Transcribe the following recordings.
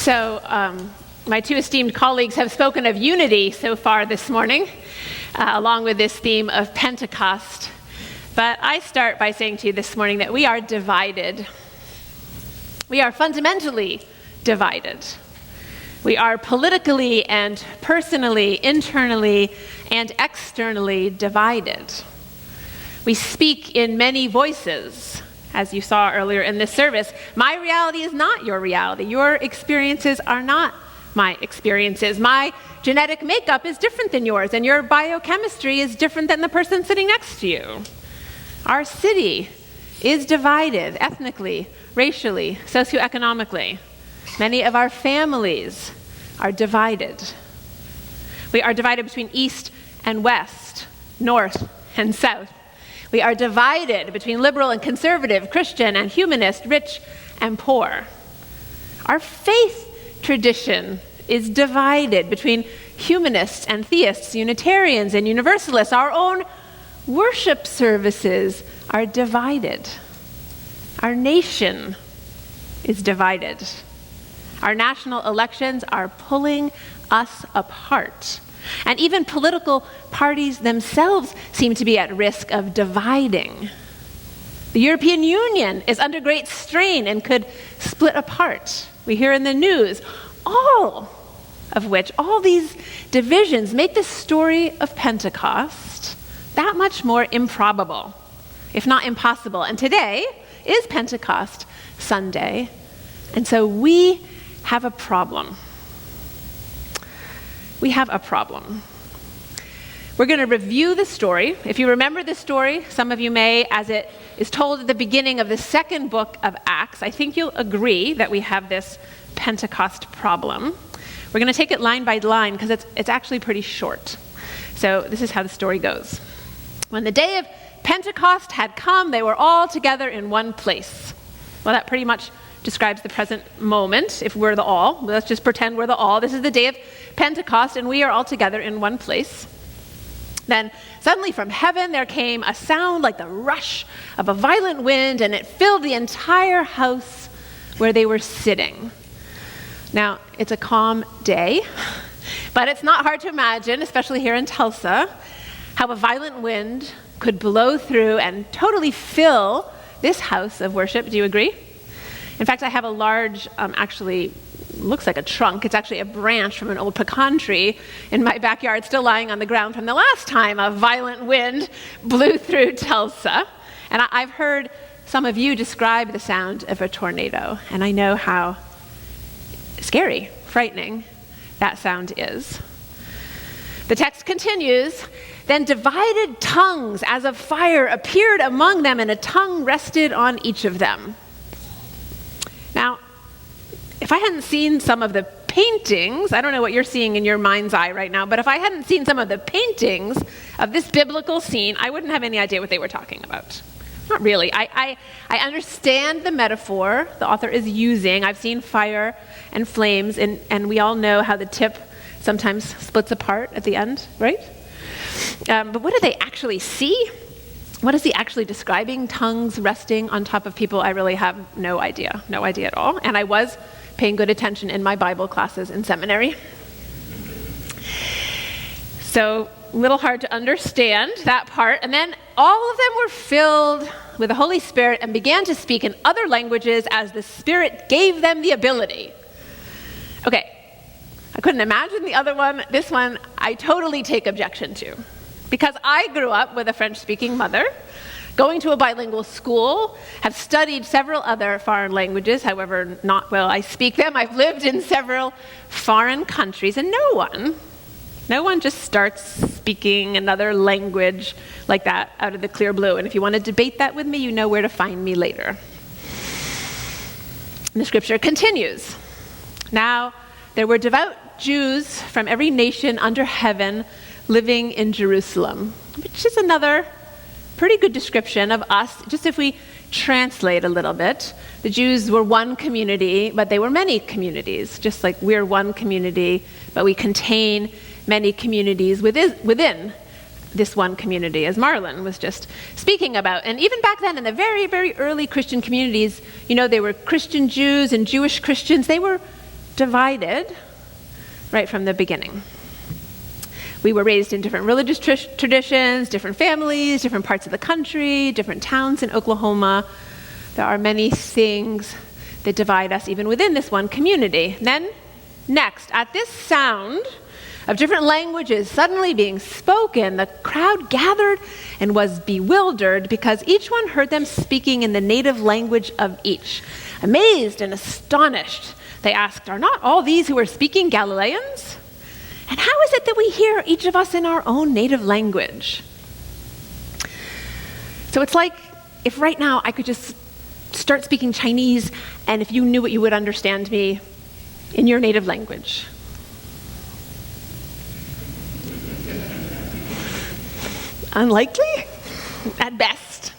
So my two esteemed colleagues have spoken of unity so far this morning, along with this theme of Pentecost. But I start by saying to you this morning that we are divided. We are fundamentally divided. We are politically and personally, internally and externally divided. We speak in many voices. As you saw earlier in this service, my reality is not your reality. Your experiences are not my experiences. My genetic makeup is different than yours, and your biochemistry is different than the person sitting next to you. Our city is divided ethnically, racially, socioeconomically. Many of our families are divided. We are divided between east and west, north and south. We are divided between liberal and conservative, Christian and humanist, rich and poor. Our faith tradition is divided between humanists and theists, Unitarians and Universalists. Our own worship services are divided. Our nation is divided. Our national elections are pulling us apart. And even political parties themselves seem to be at risk of dividing. The European Union is under great strain and could split apart. We hear in the news, all these divisions make the story of Pentecost that much more improbable, if not impossible. And today is Pentecost Sunday, and so we have a problem. We have a problem. We're going to review the story. If you remember the story, some of you may, as it is told at the beginning of the second book of Acts, I think you'll agree that we have this Pentecost problem. We're going to take it line by line because it's actually pretty short. So this is how the story goes. When the day of Pentecost had come, they were all together in one place. Well, that pretty much describes the present moment. If we're the all, let's just pretend we're the all. This is the day of Pentecost, and we are all together in one place. Then suddenly from heaven there came a sound like the rush of a violent wind, and it filled the entire house where they were sitting. Now, it's a calm day, but it's not hard to imagine, especially here in Tulsa, how a violent wind could blow through and totally fill this house of worship. Do you agree? In fact, I have a large, actually looks like a trunk. It's actually a branch from an old pecan tree in my backyard, still lying on the ground from the last time a violent wind blew through Tulsa. And I've heard some of you describe the sound of a tornado, and I know how scary, frightening that sound is. The text continues, then divided tongues as of fire appeared among them, and a tongue rested on each of them. Now, if I hadn't seen some of the paintings, I don't know what you're seeing in your mind's eye right now, but if I hadn't seen some of the paintings of this biblical scene, I wouldn't have any idea what they were talking about. Not really. I understand the metaphor the author is using. I've seen fire and flames, and we all know how the tip sometimes splits apart at the end, right? But what do they actually see? What is he actually describing? Tongues resting on top of people? I really have no idea at all. And I was paying good attention in my Bible classes in seminary. So a little hard to understand that part. And then all of them were filled with the Holy Spirit and began to speak in other languages as the Spirit gave them the ability. Okay, I couldn't imagine the other one. This one, I totally take objection to. Because I grew up with a French-speaking mother, going to a bilingual school, have studied several other foreign languages, however not well I speak them. I've lived in several foreign countries, and no one just starts speaking another language like that out of the clear blue. And if you want to debate that with me, you know where to find me later. And the scripture continues. Now, there were devout Jews from every nation under heaven living in Jerusalem, which is another pretty good description of us. Just if we translate a little bit. The Jews were one community, but they were many communities, just like we're one community, but we contain many communities within this one community, as Marlon was just speaking about. And even back then, in the very, very early Christian communities, there were Christian Jews and Jewish Christians. They were divided right from the beginning. We were raised in different religious traditions, different families, different parts of the country, different towns in Oklahoma. There are many things that divide us even within this one community. Then, next, at this sound of different languages suddenly being spoken, the crowd gathered and was bewildered because each one heard them speaking in the native language of each. Amazed and astonished, they asked, "Are not all these who are speaking Galileans? And how is it that we hear each of us in our own native language?" So it's like if right now I could just start speaking Chinese, and if you knew it, you would understand me in your native language. Unlikely, at best.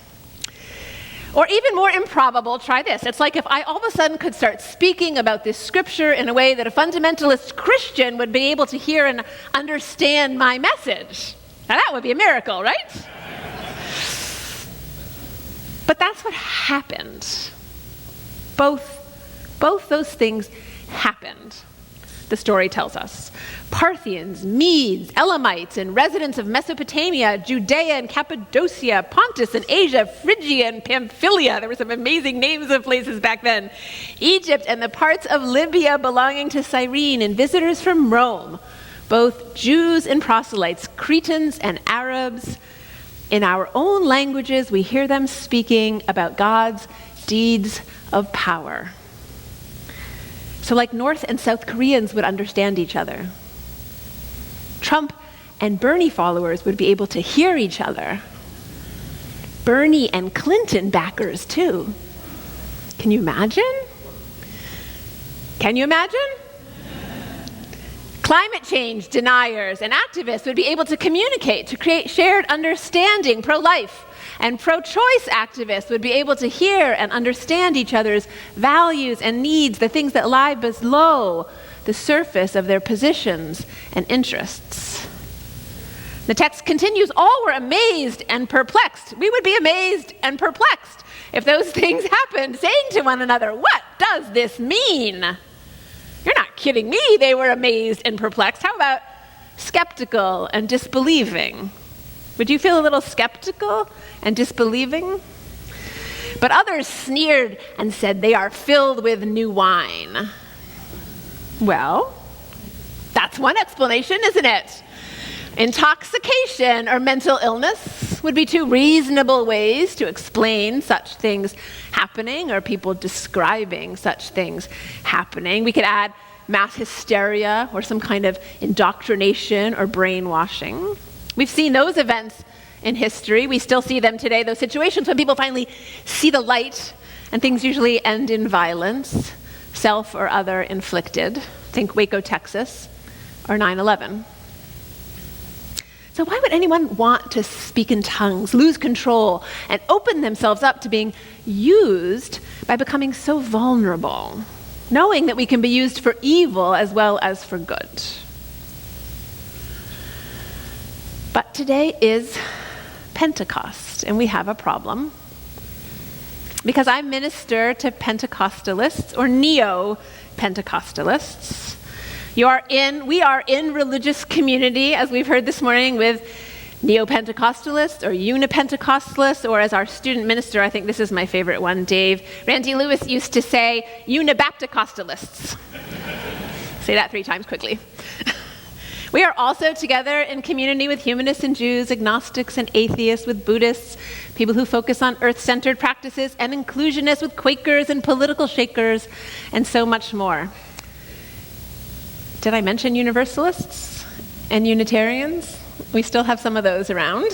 Or even more improbable, try this. It's like if I all of a sudden could start speaking about this scripture in a way that a fundamentalist Christian would be able to hear and understand my message. Now that would be a miracle, right? But that's what happened. Both those things happened, the story tells us. Parthians, Medes, Elamites, and residents of Mesopotamia, Judea and Cappadocia, Pontus and Asia, Phrygia and Pamphylia. There were some amazing names of places back then. Egypt and the parts of Libya belonging to Cyrene, and visitors from Rome, both Jews and proselytes, Cretans and Arabs. In our own languages, we hear them speaking about God's deeds of power. So like North and South Koreans would understand each other. Trump and Bernie followers would be able to hear each other. Bernie and Clinton backers too. Can you imagine? Can you imagine? Climate change deniers and activists would be able to communicate to create shared understanding. Pro-life and pro-choice activists would be able to hear and understand each other's values and needs, the things that lie below the surface of their positions and interests. The text continues, all were amazed and perplexed. We would be amazed and perplexed if those things happened, saying to one another, "What does this mean?" You're not kidding me, they were amazed and perplexed. How about skeptical and disbelieving? Would you feel a little skeptical and disbelieving? But others sneered and said, "They are filled with new wine." Well, that's one explanation, isn't it? Intoxication or mental illness would be two reasonable ways to explain such things happening, or people describing such things happening. We could add mass hysteria or some kind of indoctrination or brainwashing. We've seen those events in history. We still see them today, those situations when people finally see the light, and things usually end in violence, self or other inflicted. Think Waco, Texas, or 9/11. So why would anyone want to speak in tongues, lose control, and open themselves up to being used by becoming so vulnerable, knowing that we can be used for evil as well as for good? But today is Pentecost, and we have a problem. Because I minister to Pentecostalists or neo-Pentecostalists. We are in religious community, as we've heard this morning, with neo-Pentecostalists or uni-Pentecostalists, or as our student minister, I think this is my favorite one, Dave Randy Lewis used to say, Unibapticostalists. Say that 3 times quickly. We are also together in community with humanists and Jews, agnostics and atheists, with Buddhists, people who focus on earth-centered practices, and inclusionists with Quakers and political shakers, and so much more. Did I mention Universalists and Unitarians? We still have some of those around.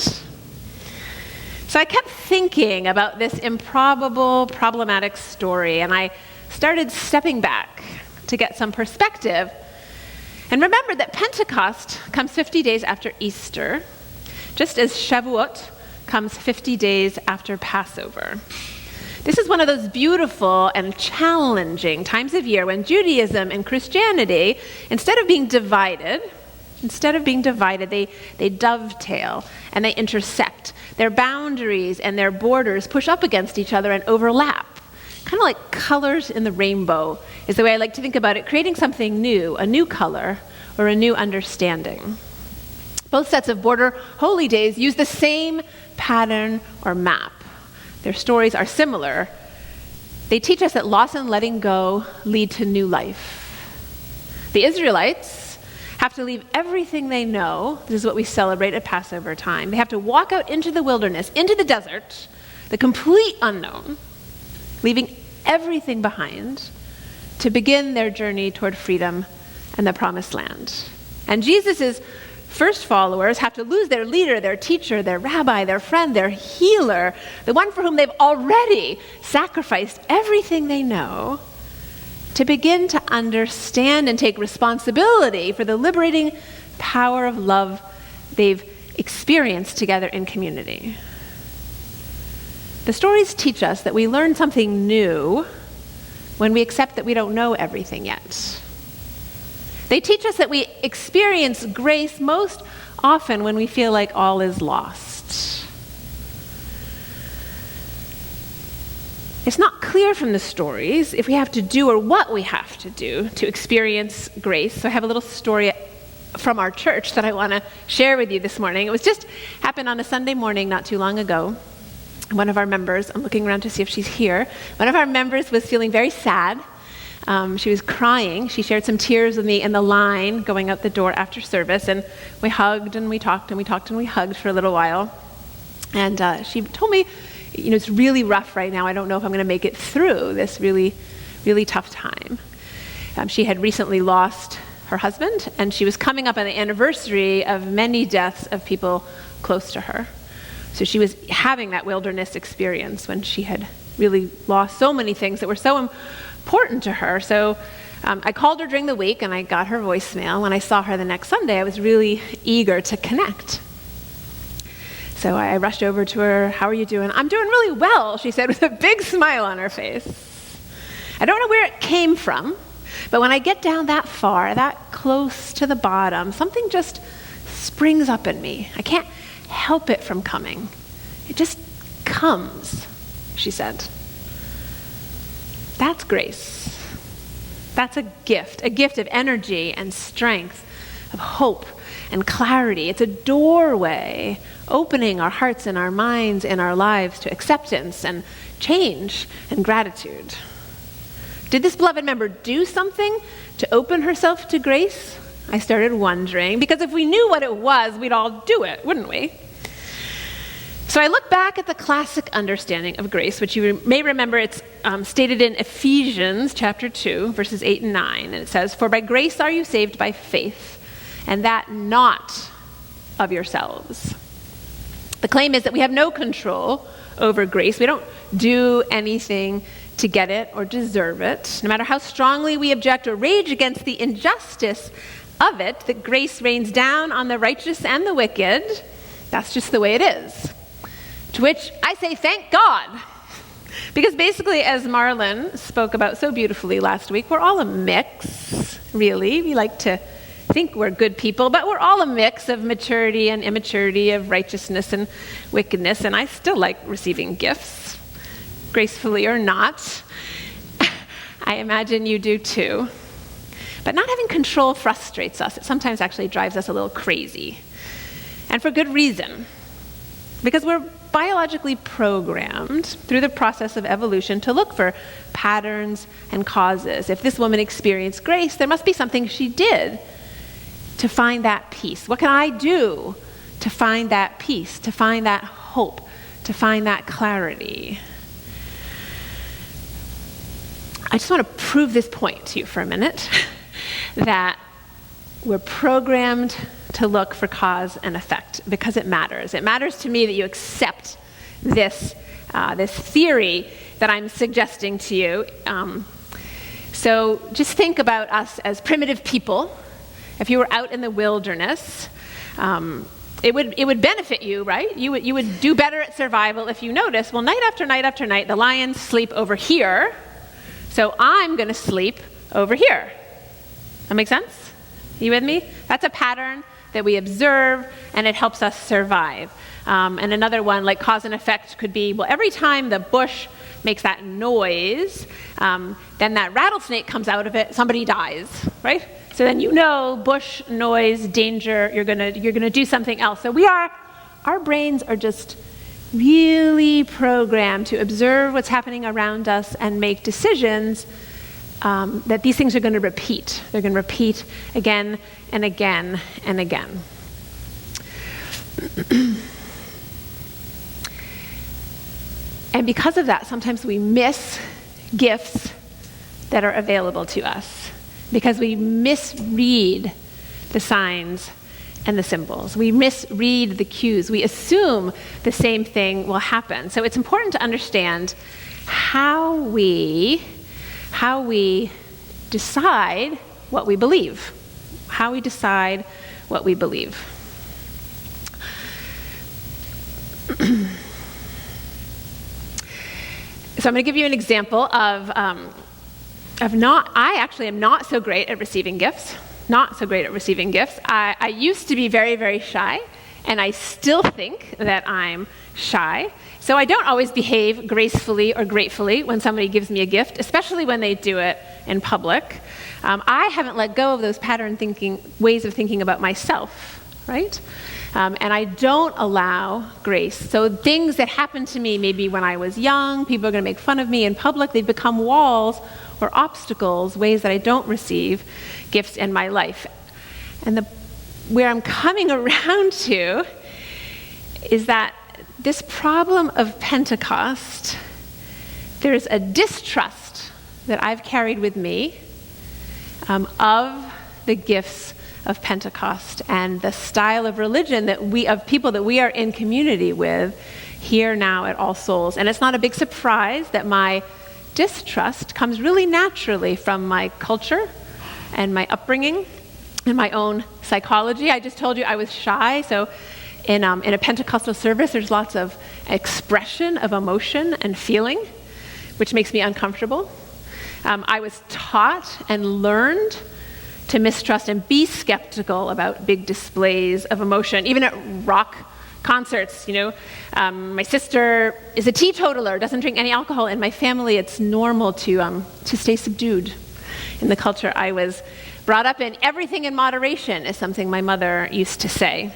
So I kept thinking about this improbable, problematic story, and I started stepping back to get some perspective. And remember that Pentecost comes 50 days after Easter, just as Shavuot comes 50 days after Passover. This is one of those beautiful and challenging times of year when Judaism and Christianity, instead of being divided, they dovetail and they intersect. Their boundaries and their borders push up against each other and overlap. Kind of like colors in the rainbow is the way I like to think about it, creating something new, a new color or a new understanding. Both sets of border holy days use the same pattern or map. Their stories are similar. They teach us that loss and letting go lead to new life. The Israelites have to leave everything they know. This is what we celebrate at Passover time. They have to walk out into the wilderness, into the desert, the complete unknown, leaving everything behind to begin their journey toward freedom and the promised land. And Jesus' first followers have to lose their leader, their teacher, their rabbi, their friend, their healer, the one for whom they've already sacrificed everything they know, to begin to understand and take responsibility for the liberating power of love they've experienced together in community. The stories teach us that we learn something new when we accept that we don't know everything yet. They teach us that we experience grace most often when we feel like all is lost. It's not clear from the stories if we have to do or what we have to do to experience grace. So I have a little story from our church that I want to share with you this morning. It was just happened on a Sunday morning not too long ago. One of our members, I'm looking around to see if she's here, one of our members was feeling very sad. She was crying. She shared some tears with me in the line going out the door after service, and we hugged and we talked and we talked and we hugged for a little while. And she told me, it's really rough right now. I don't know if I'm going to make it through this really, really tough time. She had recently lost her husband, and she was coming up on the anniversary of many deaths of people close to her. So she was having that wilderness experience when she had really lost so many things that were so important to her. So I called her during the week and I got her voicemail. When I saw her the next Sunday, I was really eager to connect. So I rushed over to her. How are you doing? I'm doing really well, she said with a big smile on her face. I don't know where it came from, but when I get down that far, that close to the bottom, something just springs up in me. I can't help it from coming. It just comes, she said. That's grace. That's a gift of energy and strength, of hope and clarity. It's a doorway opening our hearts and our minds and our lives to acceptance and change and gratitude. Did this beloved member do something to open herself to grace? I started wondering, because if we knew what it was, we'd all do it, wouldn't we? So I look back at the classic understanding of grace, which you may remember it's stated in Ephesians chapter 2, verses 8 and 9. And it says, "For by grace are you saved by faith, and that not of yourselves." The claim is that we have no control over grace. We don't do anything to get it or deserve it. No matter how strongly we object or rage against the injustice of it, that grace rains down on the righteous and the wicked. That's just the way it is. To which I say, thank God. Because basically, as Marlon spoke about so beautifully last week, we're all a mix, really. We like to think we're good people, but we're all a mix of maturity and immaturity, of righteousness and wickedness, and I still like receiving gifts, gracefully or not. I imagine you do too. But not having control frustrates us. It sometimes actually drives us a little crazy. And for good reason. Because we're biologically programmed through the process of evolution to look for patterns and causes. If this woman experienced grace, there must be something she did to find that peace. What can I do to find that peace, to find that hope, to find that clarity? I just want to prove this point to you for a minute, that we're programmed to look for cause and effect because it matters. It matters to me that you accept this theory that I'm suggesting to you. So just think about us as primitive people. If you were out in the wilderness, it would benefit you, right? You would do better at survival if you notice, well, night after night after night, the lions sleep over here, so I'm going to sleep over here. That make sense? You with me? That's a pattern that we observe, and it helps us survive. And another one, like cause and effect, could be, well, every time the bush makes that noise, then that rattlesnake comes out of it, somebody dies, right? So then you know, bush, noise, danger, you're gonna do something else. So our brains are just really programmed to observe what's happening around us and make decisions that these things are going to repeat. They're going to repeat again and again and again. And because of that, sometimes we miss gifts that are available to us because we misread the signs and the symbols. We misread the cues. We assume the same thing will happen. So it's important to understand how we decide what we believe. How we decide what we believe. So I'm going to give you an example of I actually am not so great at receiving gifts. Not so great at receiving gifts. I used to be very, very shy, and I still think that I'm shy. So I don't always behave gracefully or gratefully when somebody gives me a gift, especially when they do it in public. I haven't let go of those ways of thinking about myself, right? And I don't allow grace. So things that happened to me maybe when I was young, people are going to make fun of me in public, they've become walls or obstacles, ways that I don't receive gifts in my life. And where I'm coming around to is that this problem of Pentecost, there's a distrust that I've carried with me of the gifts of Pentecost and the style of religion of people that we are in community with here now at All Souls. And it's not a big surprise that my distrust comes really naturally from my culture and my upbringing and my own psychology. I just told you I was shy, so in a Pentecostal service, there's lots of expression of emotion and feeling, which makes me uncomfortable. I was taught and learned to mistrust and be skeptical about big displays of emotion, even at rock concerts. My sister is a teetotaler, doesn't drink any alcohol. In my family, it's normal to stay subdued. In the culture I was brought up in, everything in moderation is something my mother used to say.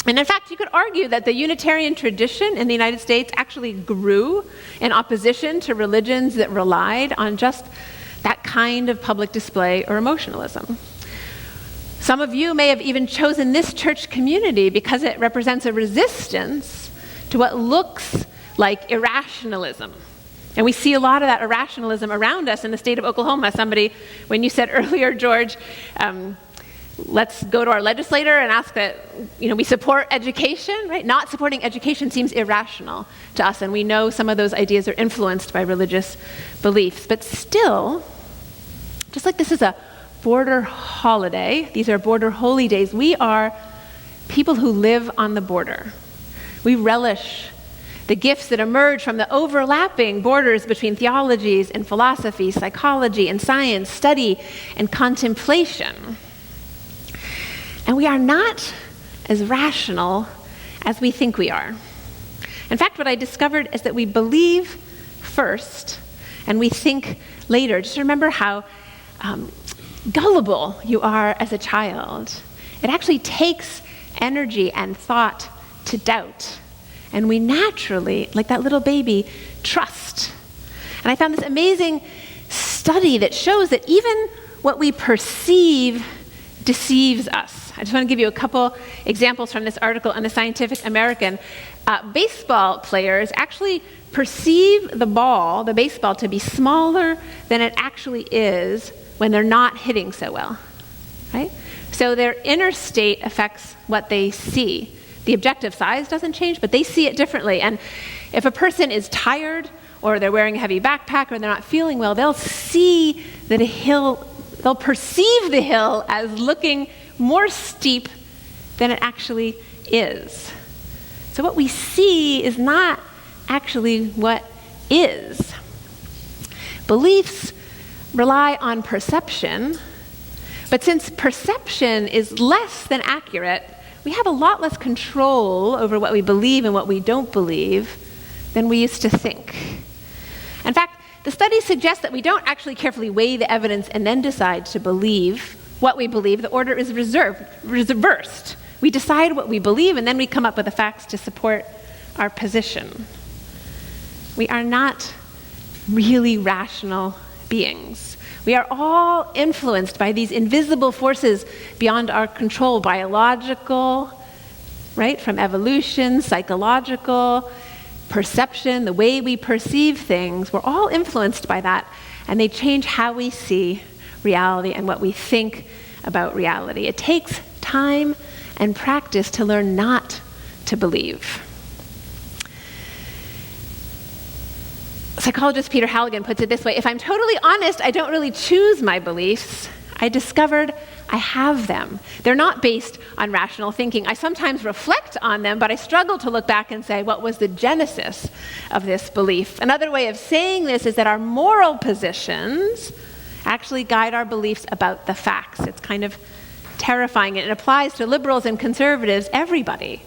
And in fact, you could argue that the Unitarian tradition in the United States actually grew in opposition to religions that relied on just that kind of public display or emotionalism. Some of you may have even chosen this church community because it represents a resistance to what looks like irrationalism. And we see a lot of that irrationalism around us in the state of Oklahoma. When you said earlier, George, let's go to our legislator and ask that we support education, right? Not supporting education seems irrational to us, and we know some of those ideas are influenced by religious beliefs. But still, just like this is a border holiday, these are border holy days, we are people who live on the border. We relish the gifts that emerge from the overlapping borders between theologies and philosophy, psychology and science, study and contemplation. And we are not as rational as we think we are. In fact, what I discovered is that we believe first and we think later. Just remember how gullible you are as a child. It actually takes energy and thought to doubt. And we naturally, like that little baby, trust. And I found this amazing study that shows that even what we perceive deceives us. I just want to give you a couple examples from this article in the Scientific American. Baseball players actually perceive the baseball, to be smaller than it actually is when they're not hitting so well, right? So their inner state affects what they see. The objective size doesn't change, but they see it differently. And if a person is tired, or they're wearing a heavy backpack, or they're not feeling well, they'll see that they'll perceive the hill as looking more steep than it actually is. So what we see is not actually what is. Beliefs rely on perception, but since perception is less than accurate, we have a lot less control over what we believe and what we don't believe than we used to think. In fact, the studies suggest that we don't actually carefully weigh the evidence and then decide to believe what we believe. The order is reversed. We decide what we believe, and then we come up with the facts to support our position. We are not really rational beings. We are all influenced by these invisible forces beyond our control, biological, right, from evolution, psychological, perception, the way we perceive things. We're all influenced by that, and they change how we see reality and what we think about reality. It takes time and practice to learn not to believe. Psychologist Peter Halligan puts it this way: if I'm totally honest, I don't really choose my beliefs. I discovered I have them. They're not based on rational thinking. I sometimes reflect on them, but I struggle to look back and say, what was the genesis of this belief? Another way of saying this is that our moral positions actually guide our beliefs about the facts. It's kind of terrifying. It applies to liberals and conservatives, everybody.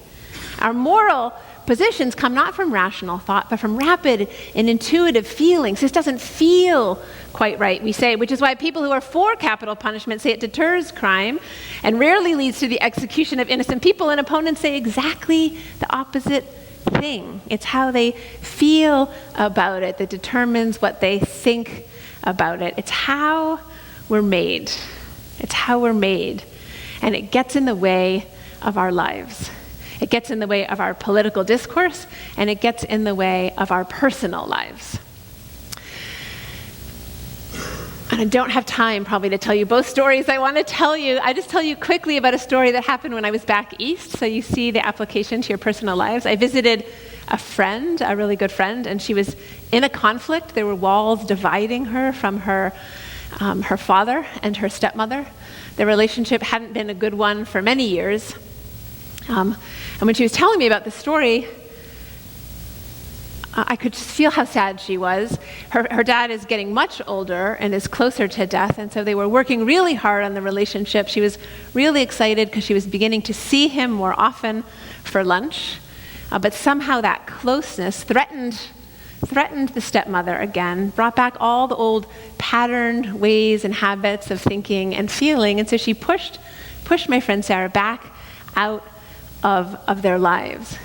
Our moral positions come not from rational thought, but from rapid and intuitive feelings. This doesn't feel quite right, we say, which is why people who are for capital punishment say it deters crime and rarely leads to the execution of innocent people, and opponents say exactly the opposite thing. It's how they feel about it that determines what they think about it. It's how we're made. It's how we're made. And it gets in the way of our lives. It gets in the way of our political discourse, and it gets in the way of our personal lives. And I don't have time probably to tell you both stories I want to tell you. I just tell you quickly about a story that happened when I was back east, so you see the application to your personal lives. I visited a friend, a really good friend, and she was in a conflict. There were walls dividing her from her father and her stepmother. Their relationship hadn't been a good one for many years. And when she was telling me about the story, I could just feel how sad she was. Her dad is getting much older and is closer to death, and so they were working really hard on the relationship. She was really excited because she was beginning to see him more often for lunch, but somehow that closeness threatened the stepmother again, brought back all the old patterned ways and habits of thinking and feeling, and so she pushed my friend Sarah back out of their lives.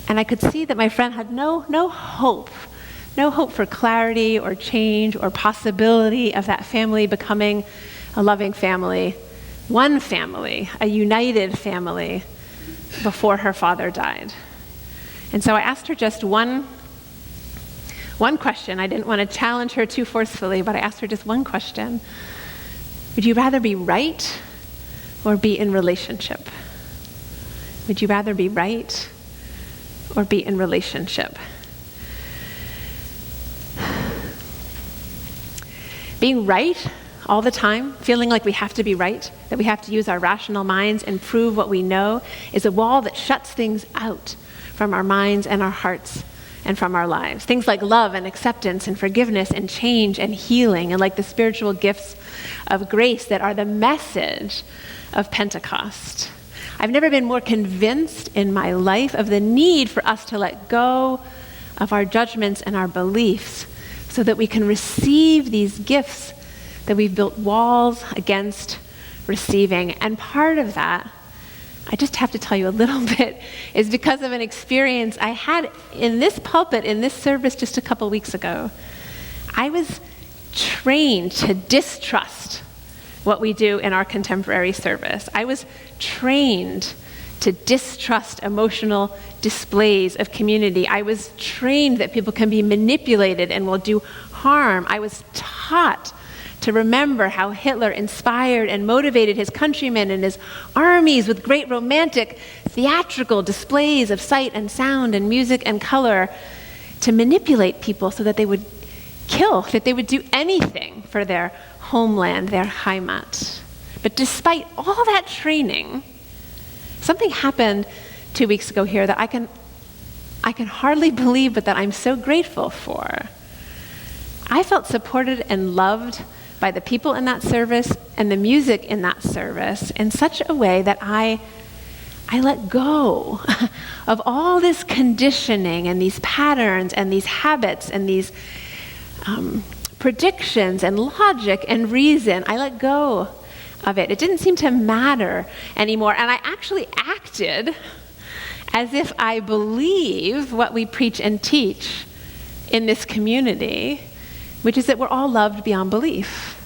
And I could see that my friend had no hope for clarity or change or possibility of that family becoming a loving family, one family, a united family, before her father died. And so I asked her just one question. I didn't want to challenge her too forcefully, but I asked her just one question. Would you rather be right or be in relationship? Would you rather be right or be in relationship? Being right all the time, feeling like we have to be right, that we have to use our rational minds and prove what we know, is a wall that shuts things out from our minds and our hearts and from our lives. Things like love and acceptance and forgiveness and change and healing, and like the spiritual gifts of grace that are the message of Pentecost. I've never been more convinced in my life of the need for us to let go of our judgments and our beliefs so that we can receive these gifts that we've built walls against receiving. And part of that, I just have to tell you a little bit, is because of an experience I had in this pulpit, in this service just a couple weeks ago. I was trained to distrust what we do in our contemporary service. I was trained to distrust emotional displays of community. I was trained that people can be manipulated and will do harm. I was taught to remember how Hitler inspired and motivated his countrymen and his armies with great romantic, theatrical displays of sight and sound and music and color to manipulate people so that they would kill, that they would do anything for their homeland, their Heimat. But despite all that training, Something happened 2 weeks ago here that I can hardly believe, but that I'm so grateful for. I felt supported and loved by the people in that service and the music in that service in such a way that I let go of all this conditioning and these patterns and these habits and these predictions and logic and reason. I let go of it. It didn't seem to matter anymore. And I actually acted as if I believe what we preach and teach in this community, which is that we're all loved beyond belief.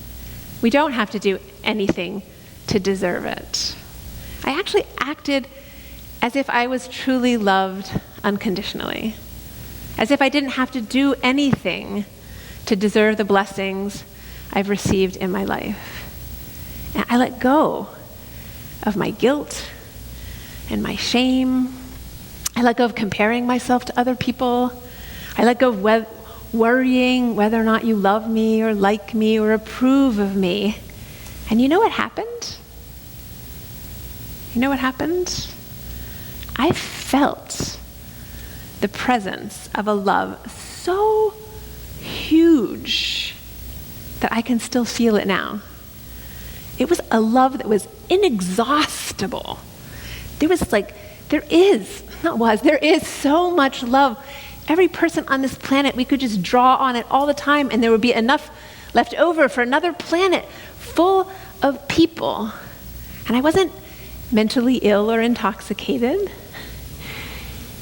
We don't have to do anything to deserve it. I actually acted as if I was truly loved unconditionally, as if I didn't have to do anything to deserve the blessings I've received in my life. And I let go of my guilt and my shame. I let go of comparing myself to other people. I let go of worrying whether or not you love me or like me or approve of me. And you know what happened? You know what happened? I felt the presence of a love so huge that I can still feel it now. It was a love that was inexhaustible. There is so much love. Every person on this planet, we could just draw on it all the time, and there would be enough left over for another planet full of people. And I wasn't mentally ill or intoxicated,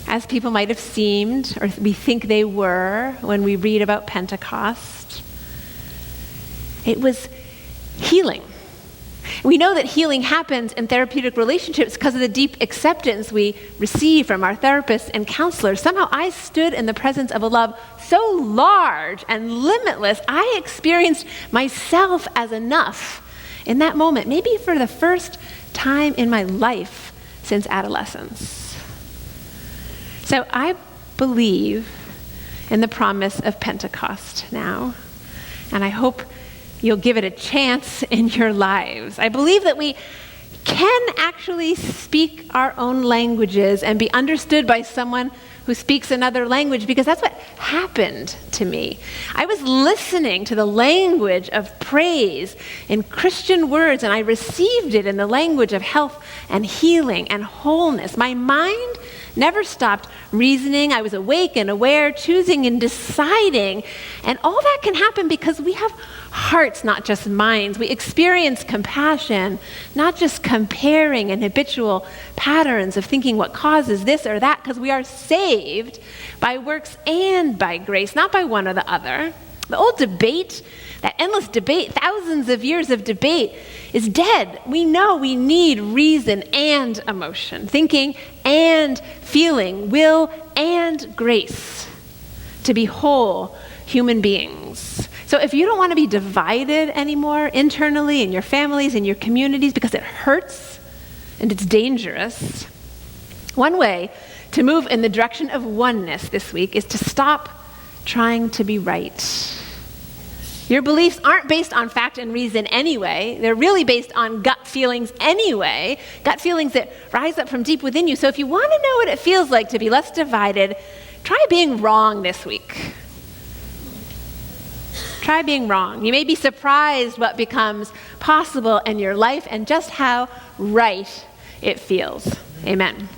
as people might have seemed, or we think they were when we read about Pentecost. It was healing. We know that healing happens in therapeutic relationships because of the deep acceptance we receive from our therapists and counselors. Somehow I stood in the presence of a love so large and limitless, I experienced myself as enough in that moment, maybe for the first time in my life since adolescence. So I believe in the promise of Pentecost now, and I hope you'll give it a chance in your lives. I believe that we can actually speak our own languages and be understood by someone who speaks another language, because that's what happened to me. I was listening to the language of praise in Christian words, and I received it in the language of health and healing and wholeness. My mind never stopped reasoning. I was awake and aware, choosing and deciding. And all that can happen because we have hearts, not just minds. We experience compassion, not just comparing and habitual patterns of thinking what causes this or that, because we are saved by works and by grace, not by one or the other. The old debate, that endless debate, thousands of years of debate, is dead. We know we need reason and emotion, thinking and feeling, will and grace to be whole human beings. So if you don't want to be divided anymore internally in your families, in your communities, because it hurts and it's dangerous, one way to move in the direction of oneness this week is to stop trying to be right. Your beliefs aren't based on fact and reason anyway. They're really based on gut feelings anyway, gut feelings that rise up from deep within you. So if you want to know what it feels like to be less divided, try being wrong this week. Try being wrong. You may be surprised what becomes possible in your life and just how right it feels. Amen.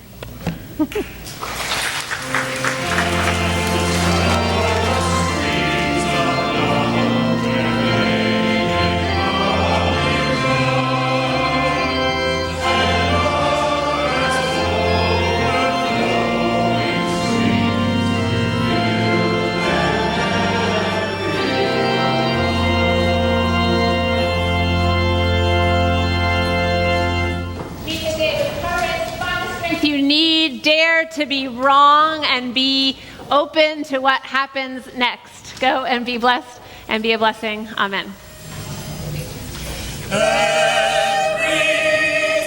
Dare to be wrong and be open to what happens next. Go and be blessed and be a blessing. Amen. Every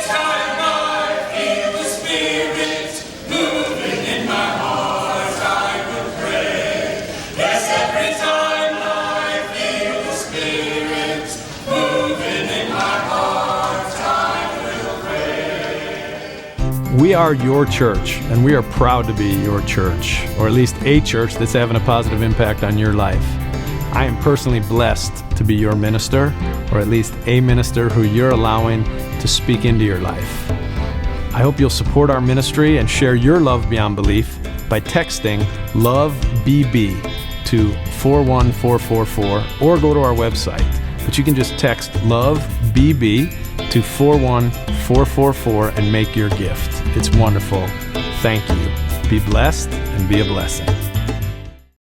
time I feel the Spirit moving in my heart, I will pray. Yes, every time I feel the Spirit moving in my heart, I will pray. We are your church, and we are proud to be your church, or at least a church that's having a positive impact on your life. I am personally blessed to be your minister, or at least a minister who you're allowing to speak into your life. I hope you'll support our ministry and share your love beyond belief by texting LOVEBB to 41444 or go to our website. But you can just text LOVEBB to 41444 and make your gift. It's wonderful. Thank you. Be blessed and be a blessing.